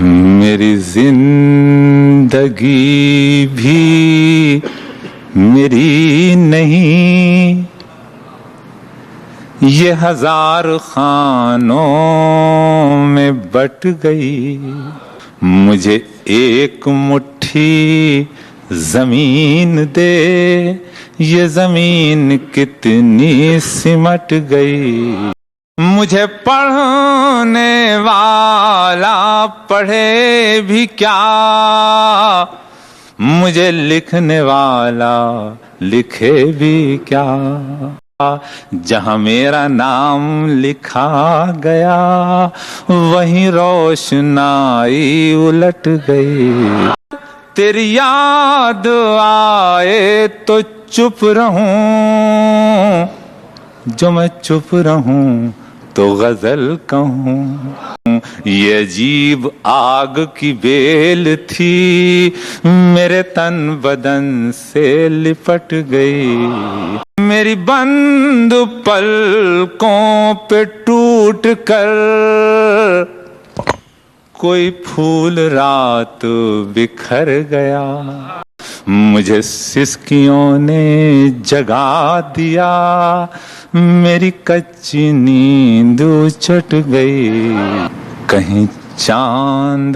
मेरी जिंदगी भी मेरी नहीं, ये हजार खानों में बट गई। मुझे एक मुट्ठी जमीन दे, ये जमीन कितनी सिमट गई। मुझे पढ़ने वाला पढ़े भी क्या, मुझे लिखने वाला लिखे भी क्या। जहाँ मेरा नाम लिखा गया वहीं रोशनाई उलट गई। तेरी याद आए तो चुप रहूं, जो मैं चुप रहूं तो गजल कहूं। ये अजीब आग की बेल थी, मेरे तन बदन से लिपट गई। मेरी बंद पलकों पे टूट कर कोई फूल रात बिखर गया। मुझे सिसकियों ने जगा दिया, मेरी कच्ची नींद चट गई। कहीं चांद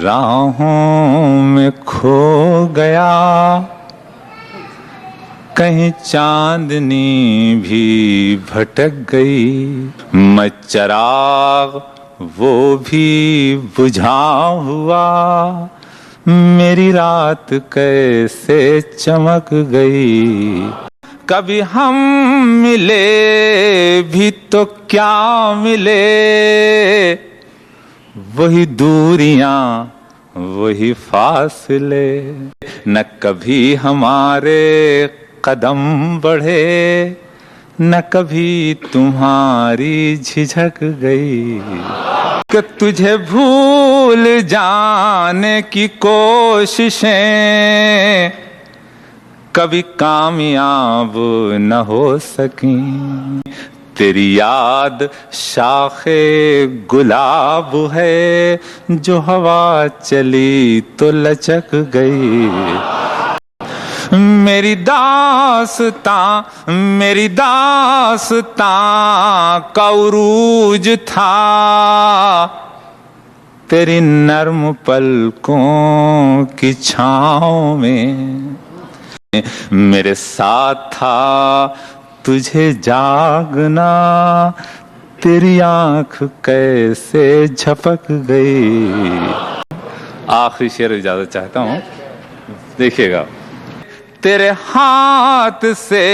राहों में खो गया, कहीं चांदनी भी भटक गई। मैं चिराग वो भी बुझा हुआ, मेरी रात कैसे चमक गई। कभी हम मिले भी तो क्या मिले, वही दूरियां वही फासले। न कभी हमारे कदम बढ़े, न कभी तुम्हारी झिझक गई। कि तुझे भूल जाने की कोशिशें कभी कामयाब न हो सकी। तेरी याद शाखे गुलाब है, जो हवा चली तो लचक गई। मेरी दास्तां का उरूज था, तेरी नर्म पलकों की छाँव में। मेरे साथ था तुझे जागना, तेरी आंख कैसे झपक गई। आखिरी शेर इजाजत चाहता हूँ, देखिएगा। तेरे हाथ से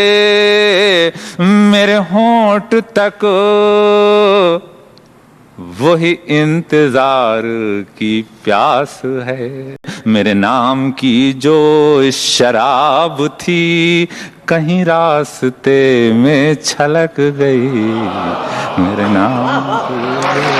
मेरे होंठ तक वही इंतजार की प्यास है। मेरे नाम की जो शराब थी, कहीं रास्ते में छलक गई। मेरे नाम की